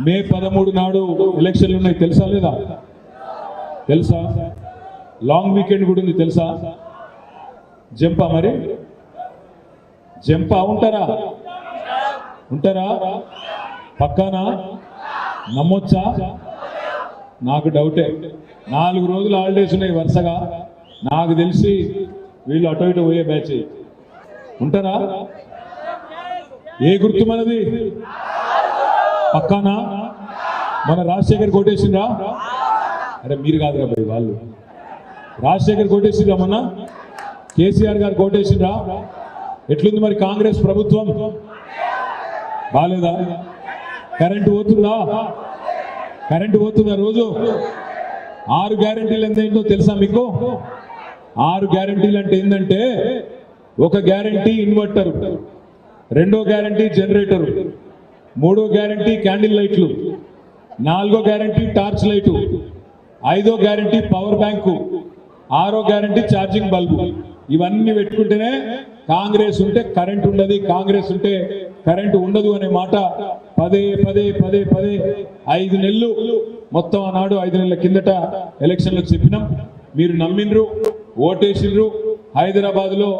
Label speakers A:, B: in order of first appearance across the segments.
A: మే 13 నాడు ఎలక్షన్లు ఉన్నాయి తెలుసా లేదా? తెలుసా? లాంగ్ వీకెండ్ కూడా ఉంది తెలుసా? జంపా మరి? జంపా ఉంటారా? ఉంటారా? పక్కానా? నమ్మొచ్చా? నాకు డౌటే. 4 రోజులు హాలిడేస్ ఉన్నాయి వరుసగా. నాకు తెలిసి వీళ్ళు అటు ఇటు పోయే బ్యాచ్. ఉంటారా? ఏ గుర్తు మనది? పక్కానా? మన రాజశేఖర్ కోటేసిండ్రా? అరే మీరు కాదురా భయ్, వాళ్ళు. రాజశేఖర్ కోటేసిండ్రా, మొన్న కేసీఆర్ గారు కోటేసిండ్రా? ఎట్లుంది మరి కాంగ్రెస్ ప్రభుత్వం? బాలేదా? కరెంటు పోతుందా? కరెంటు పోతుందా రోజు? 6 గ్యారెంటీలు ఎంతైందో తెలుసా మీకు? 6 గ్యారెంటీలు అంటే ఏంటంటే, ఒక గ్యారెంటీ ఇన్వర్టర్, 2వ గ్యారెంటీ జనరేటర్, 3వ గ్యారెంటీ క్యాండిల్ లైట్లు, 4వ గ్యారెంటీ టార్చ్ లైటు, 5వ గ్యారెంటీ పవర్ బ్యాంకు, 6వ గ్యారెంటీ ఛార్జింగ్ బల్బు. ఇవన్నీ పెట్టుకుంటేనే కాంగ్రెస్ ఉంటే కరెంట్ ఉండదు, కాంగ్రెస్ ఉంటే కరెంటు ఉండదు అనే మాట పదే 5 నెలలు మొత్తం ఆనాడు 5 నెలల కిందట ఎలక్షన్లో చెప్పినాం. మీరు నమ్మిండ్రు, ఓటేసిండ్రు. హైదరాబాద్ లో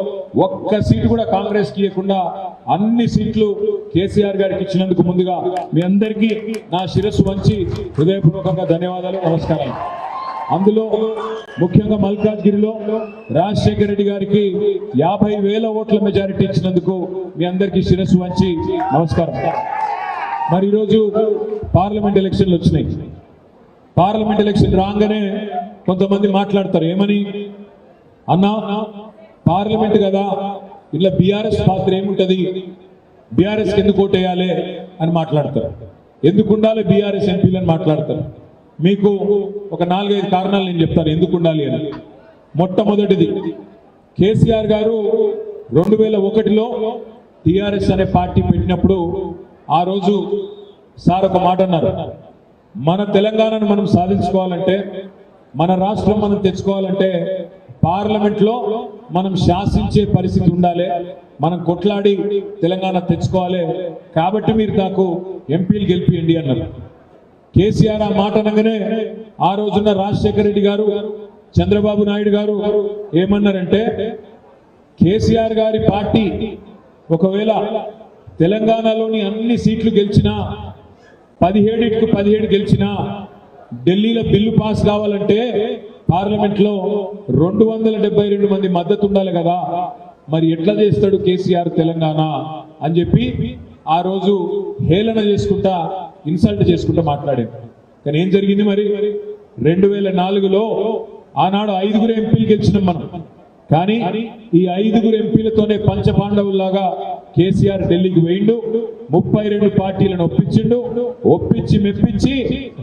A: ఒక్క సీటు కూడా కాంగ్రెస్ కి ఇవ్వకుండా అన్ని సీట్లు కేసీఆర్ గారికి ఇచ్చినందుకు ముందుగా మీ అందరికీ నా శిరస్సు వంచి హృదయపూర్వకంగా ధన్యవాదాలు, నమస్కారాలు. అందులో ముఖ్యంగా మల్కాజ్గిరిలో రాజశేఖర రెడ్డి గారికి 50,000 ఓట్ల మెజారిటీ ఇచ్చినందుకు మీ అందరికీ శిరస్సు వంచి నమస్కారం. మరి ఈరోజు పార్లమెంట్ ఎలక్షన్లు వచ్చినాయి. పార్లమెంట్ ఎలక్షన్ రాగానే కొంతమంది మాట్లాడతారు, ఏమని? అన్నా పార్లమెంట్ కదా, ఇలా బీఆర్ఎస్ పాత్ర ఏముంటది, బీఆర్ఎస్కి ఎందుకు ఓటేయాలి అని మాట్లాడతారు. ఎందుకు ఉండాలి బీఆర్ఎస్ ఎంపీలు అని మాట్లాడతారు. మీకు ఒక 4-5 కారణాలు నేను చెప్తాను ఎందుకు ఉండాలి అని. మొట్టమొదటిది, కేసీఆర్ గారు 2001లో టీఆర్ఎస్ అనే పార్టీ పెట్టినప్పుడు ఆ రోజు సార్ ఒక మాట అన్నారు, మన తెలంగాణను మనం సాధించుకోవాలంటే, మన రాష్ట్రం మనం తెచ్చుకోవాలంటే పార్లమెంట్లో మనం శాసించే పరిస్థితి ఉండాలి, మనం కొట్లాడి తెలంగాణ తెచ్చుకోవాలి, కాబట్టి మీరు నాకు ఎంపీలు గెలిపియండి అన్నారు. కేసీఆర్ ఆ మాట అనగానే ఆ రోజున్న రాజశేఖర రెడ్డి గారు, చంద్రబాబు నాయుడు గారు ఏమన్నారంటే, కేసీఆర్ గారి పార్టీ ఒకవేళ తెలంగాణలోని అన్ని సీట్లు గెలిచినా, 17కి 17 గెలిచినా, ఢిల్లీలో బిల్లు పాస్ కావాలంటే పార్లమెంట్లో 272 మంది మద్దతు ఉండాలి కదా, మరి ఎట్లా చేస్తాడు కేసీఆర్ తెలంగాణ అని చెప్పి ఆ రోజు హేళన చేసుకుంటా, ఇన్సల్ట్ చేసుకుంటా మాట్లాడారు. కానీ ఏం జరిగింది మరి? 2004లో ఆనాడు 5 ఎంపీలు గెలిచినాం మనం. కానీ ఈ 5 ఎంపీలతోనే పంచపాండవుల్లాగా కేసీఆర్ ఢిల్లీకి పోయిండు, 32 పార్టీలను ఒప్పించి మెప్పించి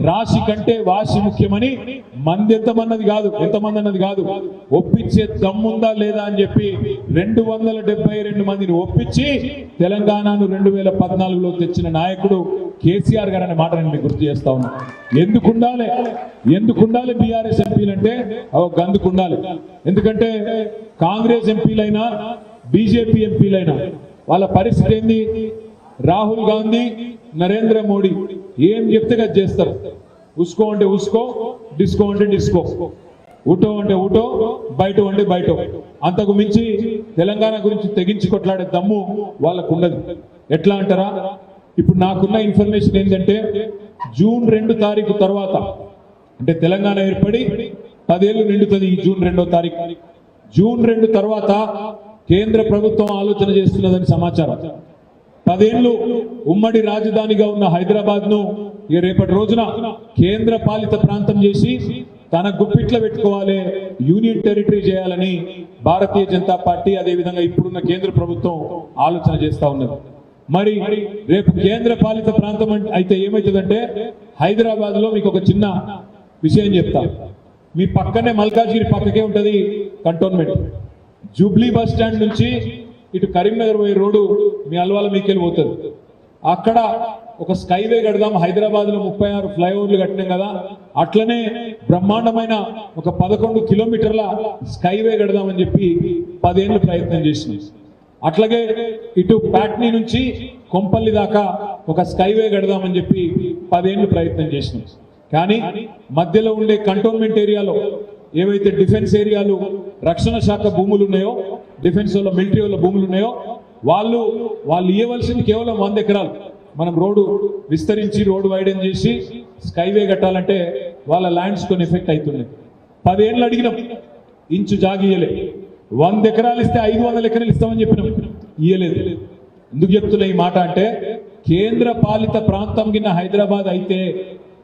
A: రాశి కంటే వాసి ముఖ్యమని మంది ఎంతమంది అన్నది కాదు, ఒప్పించే దమ్ముందా లేదా అని చెప్పి 272 మందిని ఒప్పించి తెలంగాణను 2014లో తెచ్చిన నాయకుడు కేసీఆర్ గారు అనే మాట నేను మీకు గుర్తు చేస్తా ఉన్నా. ఎందుకుండాలి బీఆర్ఎస్ ఎంపీలంటే గందుకుండాలి. ఎందుకంటే కాంగ్రెస్ ఎంపీలైనా బీజేపీ ఎంపీలైనా వాళ్ళ పరిస్థితి ఏంది? రాహుల్ గాంధీ, నరేంద్ర మోడీ ఏం చెప్తే అది చేస్తారు. ఉస్కో అంటే ఉస్కో, డిస్కో అంటే డిస్కో, ఊటో అంటే ఊటో, బయట అంటే బయట. అంతకు మించి తెలంగాణ గురించి తెగించి కొట్లాడే దమ్ము వాళ్ళకు ఉండదు. ఎట్లా అంటారా? ఇప్పుడు నాకున్న ఇన్ఫర్మేషన్ ఏంటంటే, జూన్ 2 తారీఖు తర్వాత, అంటే తెలంగాణ ఏర్పడి 10 ఏళ్ళు నిండుతుంది ఈ జూన్ 2వ తారీఖు. జూన్ 2 తర్వాత కేంద్ర ప్రభుత్వం ఆలోచన చేస్తున్నదని సమాచారం. 10 ఏళ్ళు ఉమ్మడి రాజధానిగా ఉన్న హైదరాబాద్ ను రేపటి రోజున కేంద్ర పాలిత ప్రాంతం చేసి తన గుప్పిట్లో పెట్టుకోవాలి, యూనియన్ టెరిటరీ చేయాలని భారతీయ జనతా పార్టీ, అదేవిధంగా ఇప్పుడున్న కేంద్ర ప్రభుత్వం ఆలోచన చేస్తా ఉన్నది. మరి రేపు కేంద్ర పాలిత ప్రాంతం అయితే ఏమవుతుందంటే, హైదరాబాద్ లో మీకు ఒక చిన్న విషయం చెప్తా. మీ పక్కనే మల్కాజ్గిరి పక్కకే ఉంటది కంటోన్మెంట్. జూబ్లీ బస్ స్టాండ్ నుంచి ఇటు కరీంనగర్ పోయే రోడ్డు మీ అల్వాల మీకెళ్ళి పోతుంది. అక్కడ ఒక స్కైవే కడదాం, హైదరాబాద్ లో 36 ఫ్లైఓవర్లు కట్టినాం కదా, అట్లనే బ్రహ్మాండమైన ఒక 11 కిలోమీటర్ల స్కైవే కడదామని చెప్పి 10 ఏళ్ళు ప్రయత్నం చేసినాం. అట్లాగే ఇటు ప్యాట్నీ నుంచి కొంపల్లి దాకా ఒక స్కైవే కడదామని చెప్పి 10 ఏళ్ళు ప్రయత్నం చేసినాం. కానీ మధ్యలో ఉండే కంటోన్మెంట్ ఏరియాలో ఏవైతే డిఫెన్స్ ఏరియాలు రక్షణ శాఖ భూములు ఉన్నాయో, డిఫెన్స్ వాళ్ళ మిలిటరీ వాళ్ళ భూములు ఉన్నాయో వాళ్ళు ఇవ్వవలసింది కేవలం 100 ఎకరాలు. మనం రోడ్డు విస్తరించి రోడ్డు వైడెన్ చేసి స్కైవే కట్టాలంటే వాళ్ళ ల్యాండ్స్ కొన్ని ఎఫెక్ట్ అవుతున్నాయి. 10 ఏళ్ళు అడిగినాం, ఇంచు జాగియలే. 100 ఎకరాలు ఇస్తే 500 ఎకరాలు ఇస్తామని చెప్పినాం, ఇయ్యలేదు. ఎందుకు చెప్తున్నా ఈ మాట అంటే, కేంద్ర పాలిత ప్రాంతం కింద హైదరాబాద్ అయితే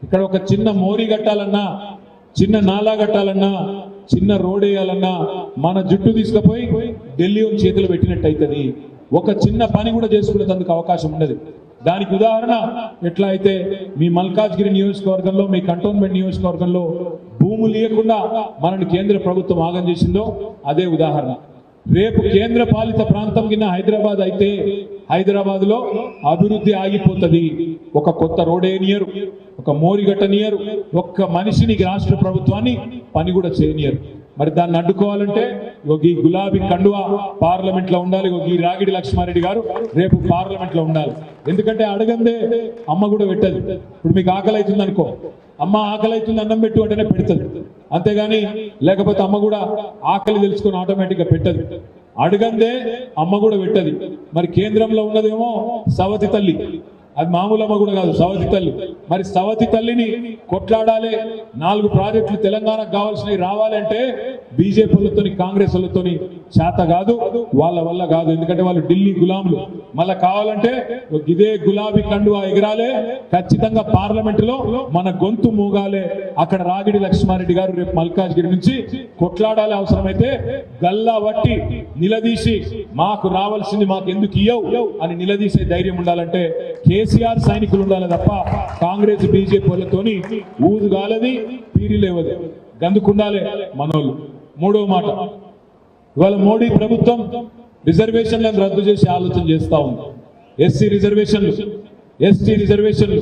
A: ఇక్కడ ఒక చిన్న మోరీ కట్టాలన్నా, చిన్న నాలా కట్టాలన్నా, చిన్న రోడ్ వేయాలన్నా మన జుట్టు తీసుకుపోయి ఢిల్లీ చేతులు పెట్టినట్టు అవుతుంది. ఒక చిన్న పని కూడా చేసుకునేందుకు అవకాశం ఉండదు. దానికి ఉదాహరణ ఎట్లా అయితే మీ మల్కాజ్గిరి నియోజకవర్గంలో, మీ కంటోన్మెంట్ నియోజకవర్గంలో భూములు ఇవ్వకుండా మనల్ని కేంద్ర ప్రభుత్వం ఆగం చేసిందో అదే ఉదాహరణ. రేపు కేంద్ర పాలిత ప్రాంతం కింద హైదరాబాద్ అయితే హైదరాబాద్ లో అభివృద్ధి ఆగిపోతుంది. ఒక కొత్త రోడేనియరు, ఒక మోరిగట్టనియరు, ఒక్క మనిషిని రాష్ట్ర ప్రభుత్వాన్ని పని కూడా చేయనియరు. మరి దాన్ని అడ్డుకోవాలంటే ఈ గులాబీ కండువా పార్లమెంట్ లో ఉండాలి. ఈ రాగిడి లక్ష్మారెడ్డి గారు రేపు పార్లమెంట్ లో ఉండాలి. ఎందుకంటే అడగందే అమ్మ కూడా పెట్టదు. ఇప్పుడు మీకు ఆకలి అవుతుంది అనుకో, అమ్మ ఆకలి అవుతుంది అన్నం పెట్టు అంటేనే పెడుతుంది, అంతేగాని లేకపోతే అమ్మ కూడా ఆకలి తెలుసుకొని ఆటోమేటిక్ గా పెట్టదు. అడగందే అమ్మ కూడా పెట్టదు. మరి కేంద్రంలో ఉన్నదేమో సవతి తల్లి, అది మామూలు అమ్మ కూడా కాదు, సవతి తల్లి. మరి సవతి తల్లిని కొట్లాడాలి, 4 ప్రాజెక్టులు తెలంగాణకు కావాల్సినవి రావాలంటే బీజేపీ వాళ్ళతో కాంగ్రెస్ వాళ్ళతో చేత కాదు, వాళ్ళ వల్ల కాదు. ఎందుకంటే వాళ్ళు ఢిల్లీ గులాములు. మళ్ళా కావాలంటే ఇదే గులాబీ కండువా ఎగరాలే, ఖచ్చితంగా పార్లమెంట్ లో మన గొంతు మూగాలే. అక్కడ రాగిడి లక్ష్మారెడ్డి గారు రేపు మల్కాజ్గిరి నుంచి కొట్లాడాలి. అవసరమైతే గల్లా వట్టి నిలదీసి మాకు రావాల్సింది మాకు ఎందుకు ఇయ్యవు అని నిలదీసే ధైర్యం ఉండాలంటే కేసీఆర్ సైనికులు ఉండాలి తప్ప కాంగ్రెస్ బీజేపీ వాళ్ళతోని ఊదు గాలది, పీరి లేవది, గందుకుండాలి మనోళ్ళు. మూడో మాట, ఇవాళ మోడీ ప్రభుత్వం రిజర్వేషన్లను రద్దు చేసి ఆలోచన చేస్తా ఉంది. ఎస్సీ రిజర్వేషన్లు, ఎస్టీ రిజర్వేషన్లు,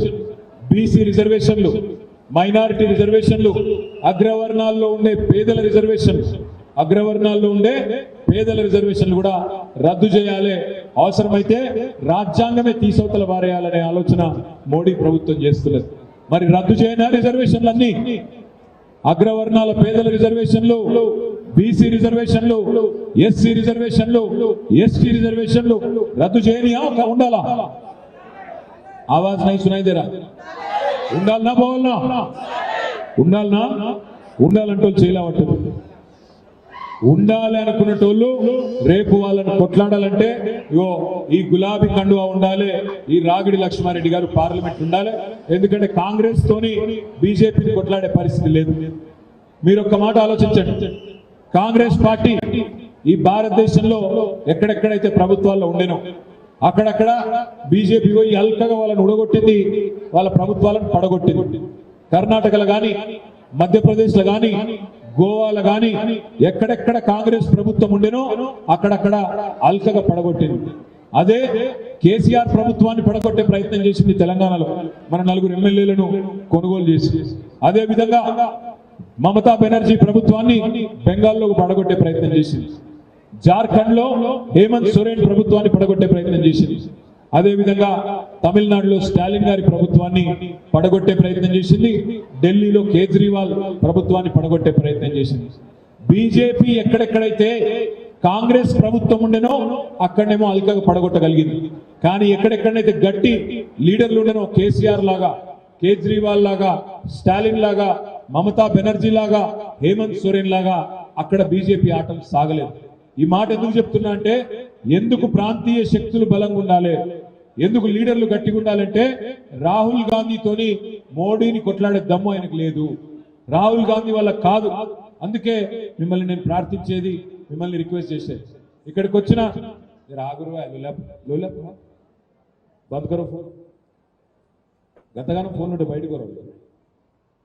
A: బీసీ రిజర్వేషన్లు, మైనారిటీ రిజర్వేషన్లు, అగ్రవర్ణాల్లో ఉండే పేదల రిజర్వేషన్లు, అగ్రవర్ణాల్లో ఉండే పేదల రిజర్వేషన్లు కూడా రద్దు చేయాలి. అవసరమైతే రాజ్యాంగమే తీసవతల వారేయాలనే ఆలోచన మోడీ ప్రభుత్వం చేస్తున్నది. మరి రద్దు చేయనా రిజర్వేషన్లన్నీ? అగ్రవర్ణాల పేదల రిజర్వేషన్లు, బీసీ రిజర్వేషన్లు, ఎస్సీ రిజర్వేషన్లు, ఎస్టీ రిజర్వేషన్లు రద్దు చేయనియా ఉండాలా? ఆవాజ్ నై సునాయి దేరా? ఉండాలనా పోవాలనా? ఉండాలనా? ఉండాలంటూ చేయలేమంటారు. ఉండాలి అనుకున్నటోళ్ళు రేపు వాళ్ళని కొట్లాడాలంటే ఇగో ఈ గులాబీ కండువా ఉండాలి, ఈ రాగిడి లక్ష్మారెడ్డి గారు పార్లమెంట్ ఉండాలి. ఎందుకంటే కాంగ్రెస్ తోని బీజేపీని కొట్లాడే పరిస్థితి లేదు. మీరు ఒక్క మాట ఆలోచించండి, కాంగ్రెస్ పార్టీ ఈ భారతదేశంలో ఎక్కడెక్కడైతే ప్రభుత్వాల్లో ఉండేనో అక్కడక్కడ బీజేపీ పోయి అల్కగా వాళ్ళని ఉడగొట్టింది, వాళ్ళ ప్రభుత్వాలను పడగొట్టింది. కర్ణాటకలో కానీ, మధ్యప్రదేశ్లో కానీ, గోవాలో కానీ ఎక్కడెక్కడ కాంగ్రెస్ ప్రభుత్వం ఉండేనో అక్కడక్కడ అల్కగా పడగొట్టింది. అదే కేసీఆర్ ప్రభుత్వాన్ని పడగొట్టే ప్రయత్నం చేసింది తెలంగాణలో, మన 4 ఎమ్మెల్యేలను కొనుగోలు చేసి. అదే విధంగా మమతా బెనర్జీ ప్రభుత్వాన్ని బెంగాల్లో పడగొట్టే ప్రయత్నం చేసింది. జార్ఖండ్ లో హేమంత్ సోరెన్ ప్రభుత్వాన్ని పడగొట్టే ప్రయత్నం చేసింది. అదే విధంగా తమిళనాడులో స్టాలిన్ గారి ప్రభుత్వాన్ని పడగొట్టే ప్రయత్నం చేసింది. ఢిల్లీలో కేజ్రీవాల్ ప్రభుత్వాన్ని పడగొట్టే ప్రయత్నం చేసింది. బీజేపీ ఎక్కడెక్కడైతే కాంగ్రెస్ ప్రభుత్వం ఉండేనో అక్కడనేమో అల్కగా పడగొట్టగలిగింది. కానీ ఎక్కడెక్కడైతే గట్టి లీడర్లు ఉండేనో, కేసీఆర్ లాగా, కేజ్రీవాల్ లాగా, స్టాలిన్ లాగా, మమతా బెనర్జీ లాగా, హేమంత్ సోరెన్ లాగా అక్కడ బీజేపీ ఆటలు సాగలేదు. ఈ మాట ఎందుకు చెప్తున్నా అంటే, ఎందుకు ప్రాంతీయ శక్తులు బలంగా ఉండాలి, ఎందుకు లీడర్లు గట్టిగా ఉండాలంటే రాహుల్ గాంధీతోని మోడీని కొట్లాడే దమ్ము ఆయనకు లేదు. రాహుల్ గాంధీ వల్ల కాదు. అందుకే మిమ్మల్ని నేను ప్రార్థించేది, మిమ్మల్ని రిక్వెస్ట్ చేసేది, ఇక్కడికి వచ్చిన బంద్కరో ఫోన్, గతగానం ఫోన్ ఉంటే బయటకు రాదు.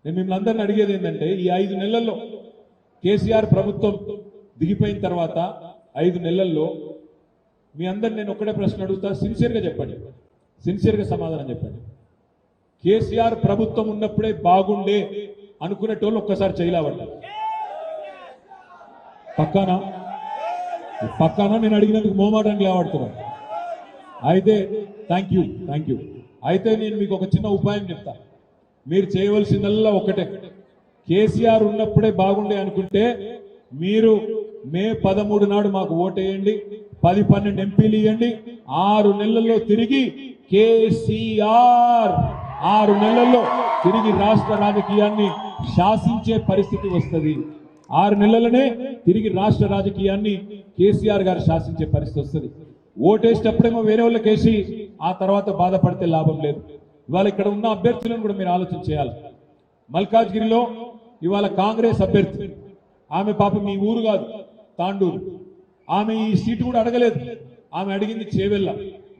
A: నేను మిమ్మల్ని అందరిని అడిగేది ఏంటంటే, ఈ 5 నెలల్లో కేసీఆర్ ప్రభుత్వం దిగిపోయిన తర్వాత 5 నెలల్లో మీ అందరు నేను ఒక్కడే ప్రశ్న అడుగుతా, సిన్సియర్గా చెప్పండి, సిన్సియర్గా సమాధానం చెప్పండి. కేసీఆర్ ప్రభుత్వం ఉన్నప్పుడే బాగుండే అనుకునేటోళ్ళు ఒక్కసారి చేయలేవంట. పక్కానా? నేను అడిగినందుకు మోమాటానికి లేవాడుతున్నాను. అయితే థ్యాంక్ యూ. అయితే నేను మీకు ఒక చిన్న ఉపాయం చెప్తా. మీరు చేయవలసిందల్లా ఒకటే, కేసీఆర్ ఉన్నప్పుడే బాగుండే అనుకుంటే మీరు మే 13 నాడు మాకు ఓటేయండి, 10-12 ఎంపీలు ఇవ్వండి, 6 నెలల్లో తిరిగి కేసీఆర్ 6 నెలల్లో తిరిగి రాష్ట్ర రాజకీయాన్ని శాసించే పరిస్థితి వస్తుంది. 6 నెలలనే తిరిగి రాష్ట్ర రాజకీయాన్ని కేసీఆర్ గారు శాసించే పరిస్థితి వస్తుంది. ఓటేసేటప్పుడేమో వేరే వాళ్ళకి వేసి ఆ తర్వాత బాధపడితే లాభం లేదు. ఇవాళ ఇక్కడ ఉన్న అభ్యర్థులను కూడా మీరు ఆలోచన చేయాలి. మల్కాజ్గిరిలో ఇవాళ కాంగ్రెస్ అభ్యర్థి, ఆమె పాపం మీ ఊరు కాదు, తాండూరు. ఆమె ఈ సీటు కూడా అడగలేదు. ఆమె అడిగింది చేవెళ్ళ.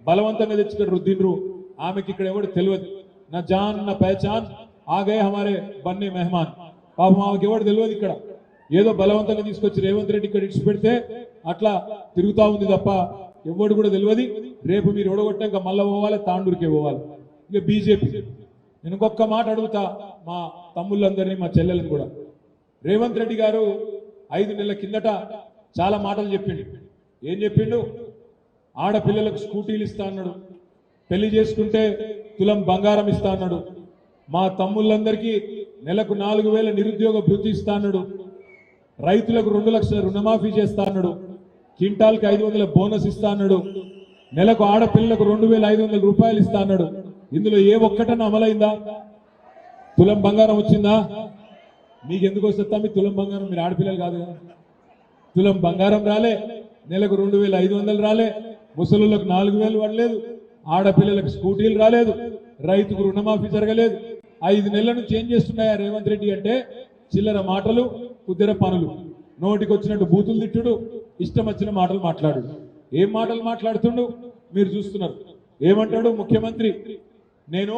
A: బలవంతంగా తెచ్చుకొని రుద్దిండ్రు. ఆమెకి ఇక్కడ ఎవరు తెలియదు. నా జాన్ నా పహచాన్ ఆగే హమారే బన్నే మెహమాన్. పాపం ఆమెకి ఎవరు తెలియదు. ఇక్కడ ఏదో బలవంతంగా తీసుకొచ్చి రేవంత్ రెడ్డి ఇక్కడ ఇచ్చి పెడితే అట్లా తిరుగుతా ఉంది తప్ప ఎవడు కూడా తెలియదు. రేపు మీరు ఓడగొట్టాక మళ్ళీ పోవాలి, తాండూరుకే పోవాలి. ఇక బీజేపీ, నేను ఇంకొక మాట అడుగుతా మా తమ్ముళ్ళందరినీ, మా చెల్లెలను కూడా. రేవంత్ రెడ్డి గారు 5 నెలల కిందట చాలా మాటలు చెప్పిండు. ఏం చెప్పిండు? ఆడపిల్లలకు స్కూటీలు ఇస్తా అన్నాడు, పెళ్లి చేసుకుంటే తులం బంగారం ఇస్తా అన్నాడు, మా తమ్ముళ్ళందరికీ నెలకు 4,000 నిరుద్యోగ భృతి ఇస్తా అన్నాడు, రైతులకు 2 లక్షల రుణమాఫీ చేస్తా అన్నాడు, క్వింటాల్కి 500 బోనస్ ఇస్తా అన్నాడు, నెలకు ఆడపిల్లలకు 2,500 రూపాయలు ఇస్తా అన్నాడు. ఇందులో ఏ ఒక్కటన్నా అమలైందా? తులం బంగారం వచ్చిందా? మీకు ఎందుకు వస్తుందా మీ తులం బంగారం? మీరు ఆడపిల్లలు కాదు కదా. తులం బంగారం రాలే, నెలకు 2,500 రాలే, ముసలులకు 4,000 పడలేదు, ఆడపిల్లలకు స్కూటీలు రాలేదు, రైతుకు రుణమాఫీ జరగలేదు. 5 నెలల నుంచి ఏం చేస్తున్నాయా రేవంత్ రెడ్డి అంటే చిల్లర మాటలు, కుదిర పనులు, నోటికి వచ్చినట్టు బూతులు తిట్టుడు, ఇష్టం వచ్చిన మాటలు మాట్లాడు. ఏం మాటలు మాట్లాడుతుండు మీరు చూస్తున్నారు. ఏమంటాడు ముఖ్యమంత్రి? నేను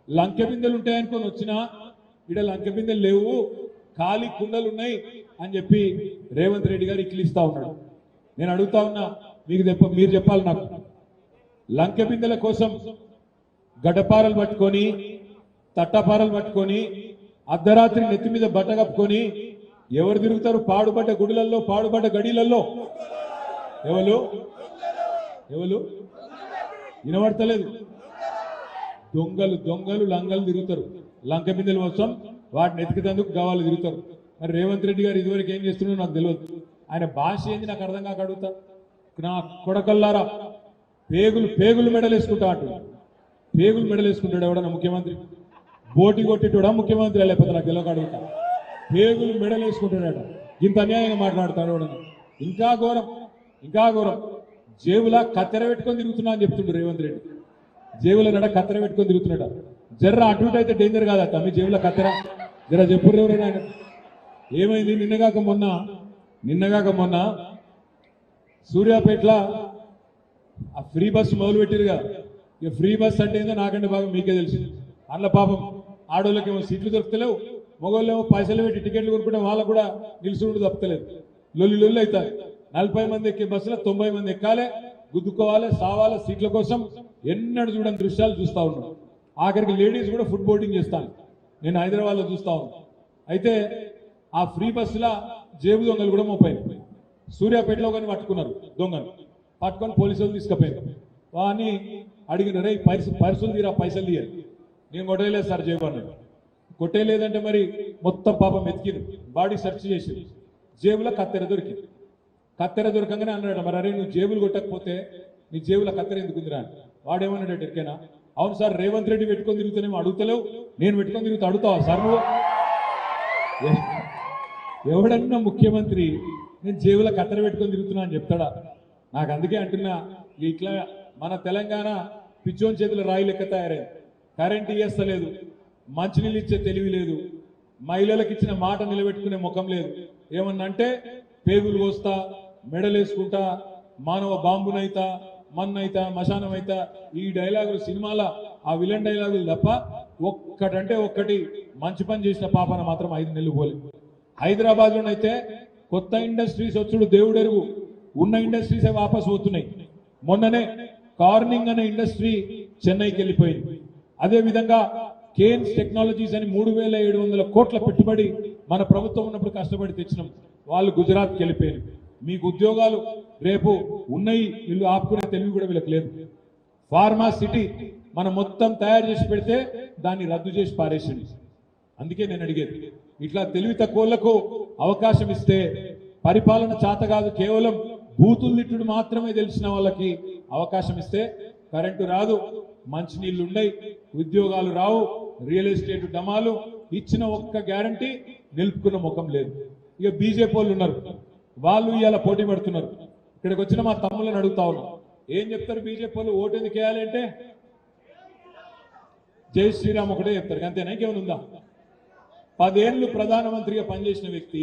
A: లంకె బిందెలు ఉంటాయనుకొని వచ్చినా, ఇక్కడ లంకె బిందెలు లేవు, ఖాళీ కుండలు ఉన్నాయి అని చెప్పి రేవంత్ రెడ్డి గారు ఇక్కిలిస్తా ఉన్నాడు. నేను అడుగుతా ఉన్నా, మీరు చెప్పాలి నాకు. లంకె బిందెల కోసం గడ్డపారలు పట్టుకొని, తట్టపారలు పట్టుకొని, అర్ధరాత్రి నెత్తి మీద బట్ట కప్పుకొని ఎవరు తిరుగుతారు? పాడుబడ్డ గుడులలో, పాడుబడ్డ గడిలలో. ఎవరు వినబడతలేదు? దొంగలు లంగలు తిరుగుతారు. లంక బిందెల కోసం వాటిని ఎతికితందుకు గవాళ్ళు తిరుగుతారు. మరి రేవంత్ రెడ్డి గారు ఇదివరకు ఏం చేస్తున్నారో నాకు తెలియదు. ఆయన భాష ఏంది నాకు అర్థం కాక అడుగుతా. నా కొడకల్లారా, పేగులు మెడలేసుకుంటా అంటున్నాడు. పేగులు మెడలేసుకుంటాడు ఎవడన్నా ముఖ్యమంత్రి? బోటి కొట్టేటోడా ముఖ్యమంత్రి? లేకపోతే నాకు తెలియక అడుగుతా. పేగులు మెడలేసుకుంటాడట. ఇంత అన్యాయంగా మాట్లాడతాడు ఎవడన్నా. ఇంకా ఘోరం. జేబులా కత్తెర పెట్టుకొని తిరుగుతున్నా అని చెప్తుండ్రు రేవంత్ రెడ్డి. జేబుల నడ కత్తెర పెట్టుకొని తిరుగుతున్నాడు. జర్ర అటు ఇటు అయితే డేంజర్ కాదట మీ జేబుల కత్తెర. జర చెప్పుర్రు ఎవరైనా. ఆయన ఏమైంది? నిన్నగాక మొన్న సూర్యాపేటలో ఆ ఫ్రీ బస్సు మొదలు పెట్టిరుగా. ఇక ఫ్రీ బస్ అంటే ఏందో నాకంటే బాగా మీకే తెలిసి. అందులో పాపం ఆడోళ్ళకేమో సీట్లు దొరుకుతలేవు, మగవాళ్ళేమో పైసలు పెట్టి టికెట్లు కొనుక్కుంటే వాళ్ళకు కూడా నిలుచుండు తప్పుతలేదు. లొల్లి అవుతాయి. 40 మంది ఎక్కే బస్సులో 90 మంది ఎక్కాలి, గుద్దుకోవాలి, సావాలి సీట్ల కోసం. ఎన్నడూ చూడని దృశ్యాలు చూస్తూ ఉన్నాం. ఆఖరికి లేడీస్ కూడా ఫుడ్ బోర్డింగ్ చేస్తాను. నేను హైదరాబాద్లో చూస్తా ఉన్నాను. అయితే ఆ ఫ్రీ బస్సులో జేబు దొంగలు కూడా మోపాయి. సూర్యాపేటలో కానీ పట్టుకున్నారు దొంగలు. పట్టుకొని పోలీసులు తీసుకుపోయారు. వాని అడిగిన రే పర్సులు తీరా, పైసలు తీయాలి. నేను కొట్టేయలేదు సార్ జేబు అన్నాడు. కొట్టేయలేదంటే మరి మొత్తం పాపం ఎతికిరు, బాడీ సెర్చ్ చేసి జేబులో కత్తెర దొరికింది. కత్తెర దొరకంగానే అన్నాడు, మరి అరే నువ్వు జేబులు కొట్టకపోతే నీ జేబులో కత్తెర ఎందుకుందిరా అని. వాడేమన్నాడు ఎరికేనా? అవును సార్, రేవంత్ రెడ్డి పెట్టుకొని తిరుగుతానేమో అడుగుతలేవు, నేను పెట్టుకొని తిరుగుతా అడుగుతావా సార్ నువ్వు? ఎవడన్నా ముఖ్యమంత్రి నేను జేబులో కత్తెర పెట్టుకొని తిరుగుతున్నా అని చెప్తాడా? నాకు అందుకే అంటున్నా, ఇట్లా మన తెలంగాణ పిచ్చోని చేతుల రాయి లెక్క తయారైంది. కరెంట్ ఇయ్యలేదు, మంచినీళ్ళు ఇచ్చే తెలివి లేదు, మహిళలకు ఇచ్చిన మాట నిలబెట్టుకునే ముఖం లేదు. ఏమన్నా అంటే పేగులు కోస్తా, మెడలేసుకుంటా, మానవ బాంబునైతా, మన్నైతా, మశానమైతా, ఈ డైలాగులు సినిమాల ఆ విలన్ డైలాగులు తప్ప ఒక్కటంటే ఒక్కటి మంచి పని చేసిన పాపన మాత్రం 5 నెలలు పోలేదు. హైదరాబాద్లోనైతే కొత్త ఇండస్ట్రీస్ వచ్చుడు దేవుడెరుగు, ఉన్న ఇండస్ట్రీసే వాపస్ పోతున్నాయి. మొన్ననే కార్నింగ్ అనే ఇండస్ట్రీ చెన్నైకి వెళ్ళిపోయింది. అదేవిధంగా కేన్స్ టెక్నాలజీస్ అని 3,700 కోట్ల పెట్టుబడి మన ప్రభుత్వం ఉన్నప్పుడు కష్టపడి తెచ్చినాం, వాళ్ళు గుజరాత్కి వెళ్ళిపోయారు. మీకు ఉద్యోగాలు రేపు ఉన్నాయి, వీళ్ళు ఆపుకునే తెలివి కూడా వీళ్ళకి లేదు. ఫార్మా సిటీ మనం మొత్తం తయారు చేసి పెడితే దాన్ని రద్దు చేసి పారేసింది. అందుకే నేను అడిగేది, ఇట్లా తెలివి తక్కువలకు అవకాశం ఇస్తే పరిపాలన చేత కాదు, కేవలం బూతులు తిట్టుడు మాత్రమే తెలిసిన వాళ్ళకి అవకాశం ఇస్తే కరెంటు రాదు, మంచినీళ్లు ఉండయి, ఉద్యోగాలు రావు, రియల్ ఎస్టేట్ డమాలు, ఇచ్చిన ఒక్క గ్యారంటీ నిలుపుకున్న ముఖం లేదు. ఇక బీజేపీ వాళ్ళు ఉన్నారు, వాళ్ళు ఇవాళ పోటీ పడుతున్నారు. ఇక్కడికి వచ్చిన మా తమ్ముళ్ళని అడుగుతా ఉన్నా, ఏం చెప్తారు బీజేపీ వాళ్ళు? ఓటు ఎందుకు వేయాలి అంటే జై శ్రీరామ్ ఒకటే చెప్తారు, అంతేనా? ఇంకేమైనా ఉందా? 10 ఏళ్ళు ప్రధానమంత్రిగా పనిచేసిన వ్యక్తి,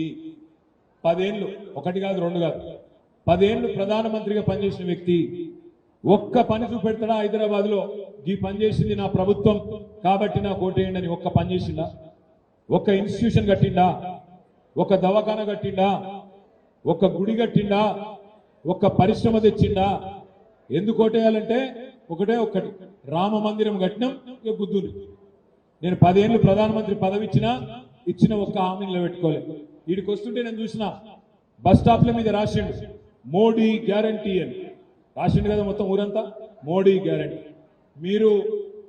A: 10 ఏళ్ళు, 1 కాదు 2 కాదు, 10 ఏళ్ళు ప్రధానమంత్రిగా పనిచేసిన వ్యక్తి ఒక్క పని చూపెడతాడా హైదరాబాద్ లో? ఈ పని చేసింది నా ప్రభుత్వం కాబట్టి నాకు ఓటేయండి అని ఒక్క పని చేసిందా? ఒక్క ఇన్స్టిట్యూషన్ కట్టిండా? ఒక దవాఖాన కట్టిండా? ఒక గుడి కట్టిండా? ఒక్క పరిశ్రమ తెచ్చిండా? ఎందుకు ఓటేయాలంటే ఒకటే ఒక్కటి, రామ మందిరం కట్టినాం, ఇక బుద్ధులు. నేను 10 ఏళ్ళు ప్రధానమంత్రి పదవి ఇచ్చిన ఒక్క హామీ నిలబెట్టుకోలేదు. వీడికి వస్తుంటే నేను చూసిన బస్ స్టాప్ల మీద రాసిండు మోడీ గ్యారంటీ అని రాసిండు కదా, మొత్తం ఊరంతా మోడీ గ్యారంటీ. మీరు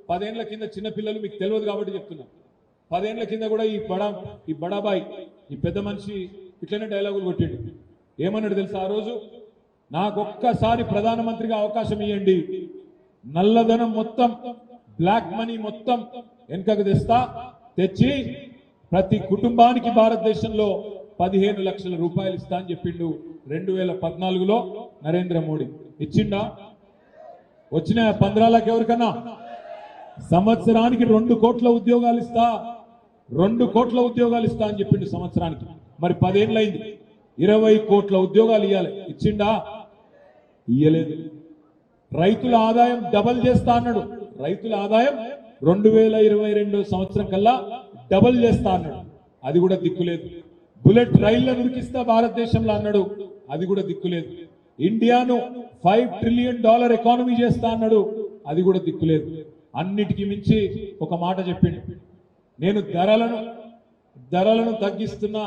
A: 10 ఏళ్ల కింద చిన్నపిల్లలు మీకు తెలియదు కాబట్టి చెప్తున్నా, 10 ఏళ్ల కింద కూడా ఈ బడాబాయ్, ఈ పెద్ద మనిషి ఇట్లనే డైలాగులు కొట్టిండు. ఏమన్నాడు తెలుసా? ఆ రోజు నాకొక్కసారి ప్రధానమంత్రిగా అవకాశం ఇవ్వండి, నల్లధనం మొత్తం, బ్లాక్ మనీ మొత్తం వెనుకకు తెచ్చి ప్రతి కుటుంబానికి భారతదేశంలో 15 లక్షల రూపాయలు ఇస్తా అని చెప్పిండు 2014లో నరేంద్ర మోడీ. ఇచ్చిండా? వచ్చిన 15 లక్ష ఎవరికన్నా? సంవత్సరానికి 2 కోట్ల ఉద్యోగాలు ఇస్తా, 2 కోట్ల ఉద్యోగాలు ఇస్తా అని చెప్పిండు సంవత్సరానికి. మరి 10 ఏళ్ళు అయింది, 20 కోట్ల ఉద్యోగాలు ఇవ్వాలి, ఇచ్చిండా? ఇయ్యలేదు. రైతుల ఆదాయం డబల్ చేస్తా అన్నాడు, రైతుల ఆదాయం 2022 సంవత్సరం కల్లా డబల్ చేస్తా అన్నాడు, అది కూడా దిక్కులేదు. బుల్లెట్ రైళ్లను ఉరికిస్తా భారతదేశంలో అన్నాడు, అది కూడా దిక్కులేదు. ఇండియాను $5 ట్రిలియన్ ఎకానమీ చేస్తా అన్నాడు, అది కూడా దిక్కులేదు. అన్నిటికీ మించి ఒక మాట చెప్పిండు, నేను ధరలను తగ్గిస్తున్నా,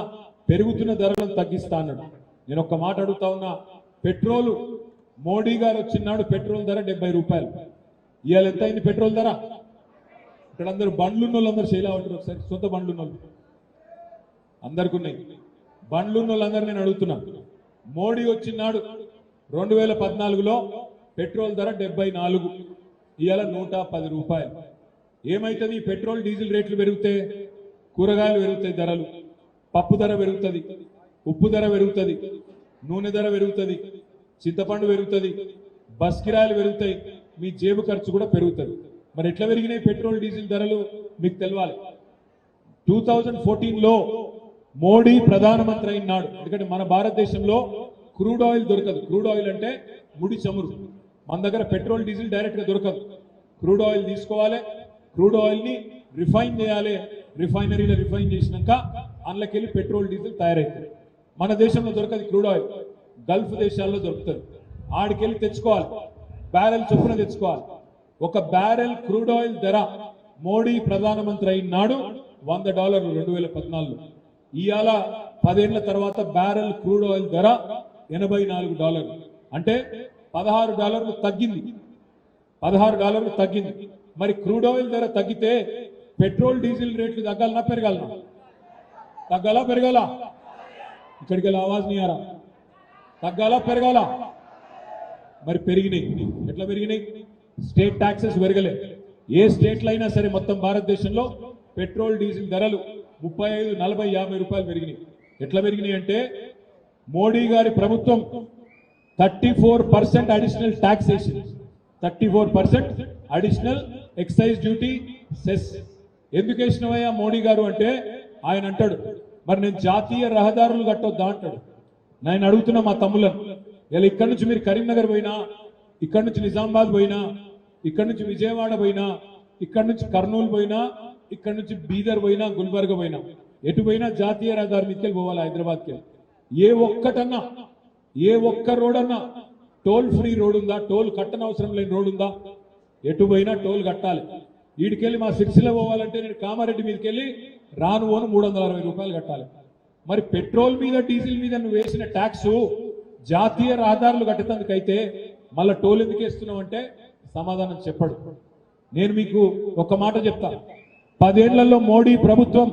A: పెరుగుతున్న ధరలను తగ్గిస్తా అన్నాడు. నేను ఒక మాట అడుగుతా ఉన్నా, పెట్రోలు మోడీ గారు వచ్చినాడు పెట్రోల్ ధర 70 రూపాయలు, ఇవాళ ఎంత అయింది పెట్రోల్ ధర? ఇక్కడ అందరూ బండ్లున్న వాళ్ళందరూ శైలా ఉంటారు, ఒకసారి సొంత బండ్లున్న వాళ్ళు అందరికి ఉన్నాయి. బండ్లున్న వాళ్ళందరూ నేను అడుగుతున్నా, మోడీ వచ్చినాడు 2014లో పెట్రోల్ ధర 74, ఇవాళ 110 రూపాయలు. ఏమైతుంది? పెట్రోల్ డీజిల్ రేట్లు పెరిగితే కూరగాయలు పెరుగుతాయి ధరలు, పప్పు ధర పెరుగుతుంది, ఉప్పు ధర పెరుగుతుంది, నూనె ధర పెరుగుతుంది, చింతపండు పెరుగుతుంది, బస్ కిరాయిలు పెరుగుతాయి, మీ జేబు ఖర్చు కూడా పెరుగుతుంది. మరి ఎట్లా పెరిగినాయి పెట్రోల్ డీజిల్ ధరలు మీకు తెలవాలి. 2014లో మోడీ ప్రధానమంత్రి అయినాడు, ఎందుకంటే మన భారతదేశంలో క్రూడ్ ఆయిల్ దొరకదు. క్రూడ్ ఆయిల్ అంటే ముడి చమురు, మన దగ్గర పెట్రోల్ డీజిల్ డైరెక్ట్ గా దొరకదు. క్రూడ్ ఆయిల్ తీసుకోవాలి, క్రూడ్ ఆయిల్ ని రిఫైన్ చేయాలి, రిఫైనరీలో రిఫైన్ చేసినాక అందులోకెళ్ళి పెట్రోల్ డీజిల్ తయారైతుంది. మన దేశంలో దొరకదు క్రూడ్ ఆయిల్, గల్ఫ్ దేశాల్లో దొరుకుతుంది. ఆడికెళ్ళి తెచ్చుకోవాలి, బ్యారెల్ చొప్పున తెచ్చుకోవాలి. ఒక బ్యారెల్ క్రూడ్ ఆయిల్ ధర మోడీ ప్రధానమంత్రి అయినాడు $100 2014లో. ఇవాళ 10 ఏళ్ల తర్వాత బ్యారెల్ క్రూడ్ ఆయిల్ ధర $84, అంటే $16 తగ్గింది, $16 తగ్గింది. మరి క్రూడ్ ఆయిల్ ధర తగ్గితే పెట్రోల్ డీజిల్ రేట్లు తగ్గాలనా పెరగాలనా? తగ్గాలా పెరగాల? ఇక్కడికి వెళ్ళి ఆవాజ్ నీ ఆరా, తగ్గాలా పెరగాల? మరి పెరిగినాయి. ఎట్లా పెరిగినాయి? State taxes పెరగలే. ఏ స్టేట్లో అయినా సరే మొత్తం భారతదేశంలో పెట్రోల్ డీజిల్ ధరలు 35, 40, 50 రూపాయలు పెరిగినాయి. ఎట్లా పెరిగినాయి అంటే మోడీ గారి ప్రభుత్వం 34% అడిషనల్ ట్యాక్స్ వేసింది, 34% అడిషనల్ ఎక్సైజ్ డ్యూటీ సెస్. ఎందుకు వేసినవయ్యా మోడీ గారు అంటే ఆయన అంటాడు, మరి నేను జాతీయ రహదారులు కట్టొద్దా అంటాడు. నేను అడుగుతున్నా మా తమ్ములను, ఇలా ఇక్కడి నుంచి మీరు కరీంనగర్ పోయినా, ఇక్కడి నుంచి నిజామాబాద్ పోయినా, ఇక్కడి నుంచి విజయవాడ పోయినా, ఇక్కడి నుంచి కర్నూలు పోయినా, ఇక్కడి నుంచి బీదర్ పోయినా, గుల్బర్గ పోయినా, ఎటు పోయినా జాతీయ రహదారి మీదకి పోవాలి హైదరాబాద్కి. ఏ ఒక్క రోడ్ అన్నా టోల్ ఫ్రీ రోడ్ ఉందా? టోల్ కట్టనవసరం లేని రోడ్ ఉందా? ఎటు పోయినా టోల్ కట్టాలి. వీడికెళ్ళి మా సిరిసిల్ల పోవాలంటే నేను కామారెడ్డి మీదకి వెళ్ళి రాను 360 రూపాయలు కట్టాలి. మరి పెట్రోల్ మీద డీజిల్ మీద నువ్వు వేసిన ట్యాక్స్ జాతీయ రహదారులు కట్టేందుకైతే మళ్ళీ టోల్ ఎందుకు వేస్తున్నావు అంటే సమాధానం చెప్పడు. నేను మీకు ఒక మాట చెప్తా, 10 ఏళ్లలో మోడీ ప్రభుత్వం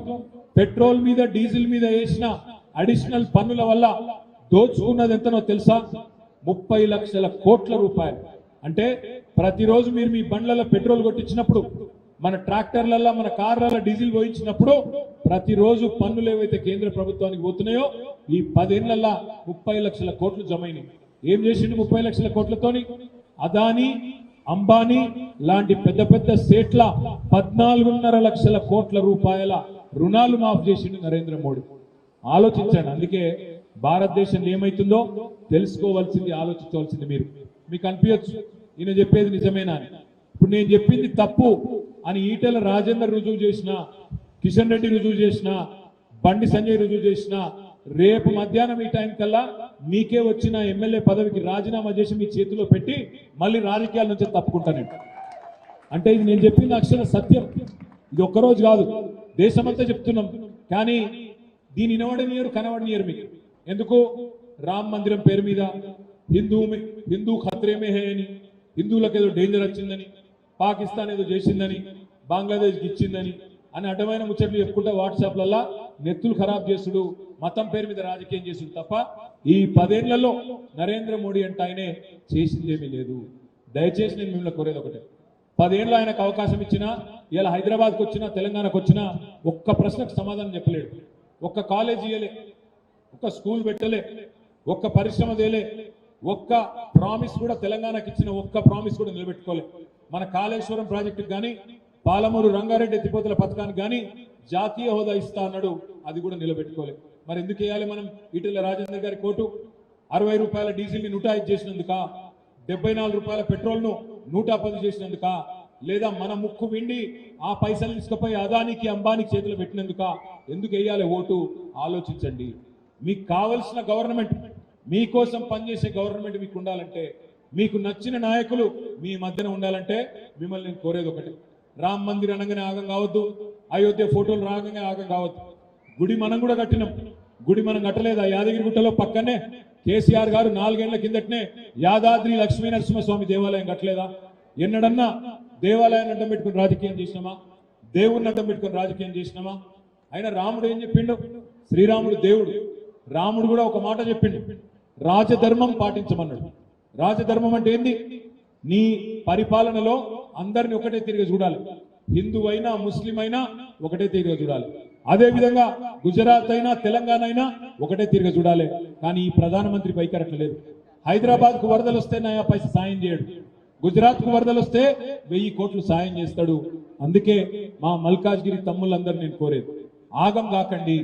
A: పెట్రోల్ మీద డీజిల్ మీద వేసిన అడిషనల్ పన్నుల వల్ల దోచుకున్నది ఎంతనో తెలుసా? 30 లక్షల కోట్ల రూపాయలు. అంటే ప్రతిరోజు మీరు మీ బండ్లలో పెట్రోల్ కొట్టించినప్పుడు, మన ట్రాక్టర్లలో మన కార్లలో డీజిల్ పోయించినప్పుడు ప్రతిరోజు పన్నులు ఏవైతే కేంద్ర ప్రభుత్వానికి పోతున్నాయో ఈ 10 ఏళ్లలో 30 లక్షల కోట్లు జమైనాయి. ఏం చేసిండు 30 లక్షల కోట్లతోని? అదానీ, అంబానీ లాంటి పెద్ద పెద్ద సేట్ల 14.5 లక్షల కోట్ల రూపాయల రుణాలు మాఫ్ చేసిండు నరేంద్ర మోడీ. ఆలోచించండి. అందుకే భారతదేశంలో ఏమైతుందో తెలుసుకోవాల్సింది, ఆలోచించవలసింది మీరు. మీకు అనిపించచ్చు ఈయన చెప్పేది నిజమేనా అని. ఇప్పుడు నేను చెప్పింది తప్పు అని ఈటెల రాజేందర్ రుజువు చేసిన, కిషన్ రెడ్డి రుజువు చేసిన, బండి సంజయ్ రుజువు చేసిన, రేపు మధ్యాహ్నం ఈ టైం కల్లా మీకే వచ్చిన ఎమ్మెల్యే పదవికి రాజీనామా చేసి మీ చేతిలో పెట్టి మళ్ళీ రాజకీయాల నుంచి తప్పుకుంటానండి. అంటే ఇది నేను చెప్పింది అక్షర సత్యం. ఇది ఒక్కరోజు కాదు, దేశమంతా చెప్తున్నాం. కానీ దీని వినవడనియరు, కనవడనియరు మీకు. ఎందుకు? రామ్ మందిరం పేరు మీద హిందూ ఖత్రేమే హే అని, హిందువులకు ఏదో డేంజర్ వచ్చిందని, పాకిస్తాన్ ఏదో చేసిందని, బంగ్లాదేశ్కి ఇచ్చిందని అని అడ్డమైన ముచ్చట్లు చెప్పుకుంటే వాట్సాప్లలో నెత్తులు ఖరాబ్ చేసుడు, మతం పేరు మీద రాజకీయం చేసుడు తప్ప ఈ 10 ఏళ్లలో నరేంద్ర మోడీ అంటే ఆయనే చేసిందేమీ లేదు. దయచేసి నేను మిమ్మల్ని కోరేది ఒకటే, 10 ఏళ్ళు ఆయనకు అవకాశం ఇచ్చినా, ఇలా హైదరాబాద్కి వచ్చినా, తెలంగాణకు వచ్చినా ఒక్క ప్రశ్నకు సమాధానం చెప్పలేడు. ఒక్క కాలేజ్ ఇయ్యలే, ఒక్క స్కూల్ పెట్టలే, ఒక్క పరిశ్రమ తేలే, ఒక్క ప్రామిస్ కూడా తెలంగాణకి ఇచ్చిన ఒక్క ప్రామిస్ కూడా నిలబెట్టుకోలే. మన కాళేశ్వరం ప్రాజెక్టుకి కానీ, పాలమూరు రంగారెడ్డి ఎత్తిపోతల పథకానికి కానీ జాతీయ హోదా ఇస్తా అన్నాడు, అది కూడా నిలబెట్టుకోలే. మరి ఎందుకు వేయాలి మనం ఈటెల రాజేందర్ గారి కోటు? 60 రూపాయల డీజిల్ని 105 చేసినందుక, 74 రూపాయల పెట్రోల్ను 110 చేసినందుక, లేదా మన ముక్కు విండి ఆ పైసలు తీసుకుపోయి అదానికి, అంబానీకి చేతులు పెట్టినందుక? ఎందుకు వేయాలి ఓటు? ఆలోచించండి. మీకు కావలసిన గవర్నమెంట్, మీకోసం పనిచేసే గవర్నమెంట్ మీకు ఉండాలంటే, మీకు నచ్చిన నాయకులు మీ మధ్యన ఉండాలంటే మిమ్మల్ని నేను కోరేది ఒకటి, రామ్ మందిర్ అనగానే ఆగం కావద్దు, అయోధ్య ఫోటోలు రాగానే ఆగం కావద్దు. గుడి మనం కూడా కట్టినాం. గుడి మనం కట్టలేదు. ఆ యాదగిరి గుట్టలో పక్కనే కేసీఆర్ గారు 4 ఏళ్ల కిందటనే యాదాద్రి లక్ష్మీ నరసింహస్వామి దేవాలయం కట్టలేదా? ఎన్నడన్నా దేవాలయాన్ని అడ్డం పెట్టుకుని రాజకీయం చేసినామా? దేవుడిని అడ్డం పెట్టుకుని రాజకీయం చేసినామా? అయినా రాముడు ఏం చెప్పిండు? శ్రీరాముడు దేవుడు. రాముడు కూడా ఒక మాట చెప్పిండు, రాజధర్మం పాటించమన్నాడు. రాజధర్మం అంటే ఏంది? నీ పరిపాలనలో అందరిని ఒకటే తిరిగి చూడాలి. హిందువైనా ముస్లిం అయినా ఒకటే తిరిగి చూడాలి. అదే విధంగా గుజరాత్ అయినా తెలంగాణ అయినా ఒకటే తిరిగి చూడాలి. కానీ ఈ ప్రధానమంత్రి వైఖరి అట్లా లేదు. హైదరాబాద్ కు వరదలు వస్తే నయా పైసా సాయం చేయడు, గుజరాత్ కు వరదలు వస్తే 1000 కోట్లు సాయం చేస్తాడు. అందుకే మా మల్కాజ్గిరి తమ్ముళ్ళందరూ నేను కోరేది, ఆగం కాకండి,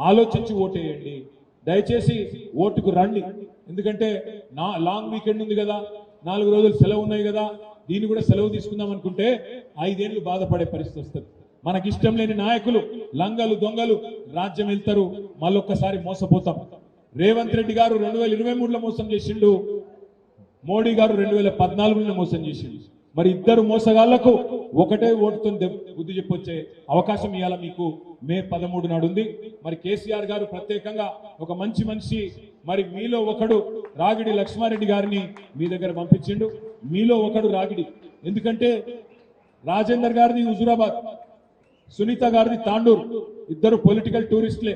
A: ఆలోచించి ఓటేయండి. దయచేసి ఓటుకు రండి. ఎందుకంటే లాంగ్ వీకెండ్ ఉంది కదా, 4 రోజులు సెలవు ఉన్నాయి కదా, దీన్ని కూడా సెలవు తీసుకుందాం అనుకుంటే 5 ఏళ్లు బాధపడే పరిస్థితి వస్తుంది. మనకిష్టం లేని నాయకులు, లంగలు దొంగలు రాజ్యం వెళ్తారు, మళ్ళొక్కసారి మోసపోతాం. రేవంత్ రెడ్డి గారు 2023లో మోసం చేసిండు, మోడీ గారు 2014లో మోసం చేసిండు. మరి ఇద్దరు మోసగాళ్లకు ఒకటే ఓటుతో బుద్ధి చెప్పొచ్చే అవకాశం ఇవాళ మీకు మే 13 నాడు ఉంది. మరి కేసీఆర్ గారు ప్రత్యేకంగా ఒక మంచి మనిషి, మరి మీలో ఒకడు రాగిడి లక్ష్మారెడ్డి గారిని మీ దగ్గర పంపించిండు. మీలో ఒకడు రాగిడి, ఎందుకంటే రాజేందర్ గారిది హుజూరాబాద్, సునీత గారిది తాండూరు, ఇద్దరు పొలిటికల్ టూరిస్టులే.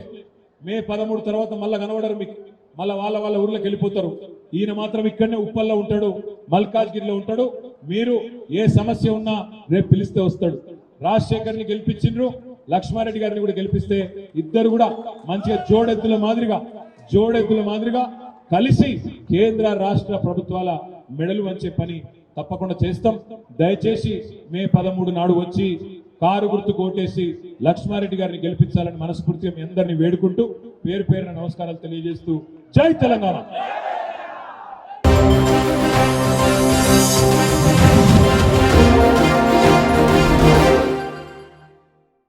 A: మే 13 తర్వాత మళ్ళా కనబడరు మీకు, మళ్ళా వాళ్ళ ఊర్లోకి వెళ్ళిపోతారు. ఈయన మాత్రం ఇక్కడనే ఉప్పల్లో ఉంటాడు, మల్కాజ్గిరిలో ఉంటాడు. మీరు ఏ సమస్య ఉన్నా రేపు పిలిస్తే వస్తాడు. రాజశేఖర్ని గెలిపించిండ్రు, లక్ష్మారెడ్డి గారిని కూడా గెలిపిస్తే ఇద్దరు కూడా మంచిగా జోడెద్దుల మాదిరిగా కలిసి కేంద్ర రాష్ట్ర ప్రభుత్వాల మెడలు వంచే పని తప్పకుండా చేస్తాం. దయచేసి మే 13 నాడు వచ్చి కారు గుర్తు కోటేసి లక్ష్మారెడ్డి గారిని గెలిపించాలని మనస్ఫూర్తిగా మీ అందరినీ వేడుకుంటూ పేరు పేరున నమస్కారాలు తెలియజేస్తూ జై తెలంగాణ.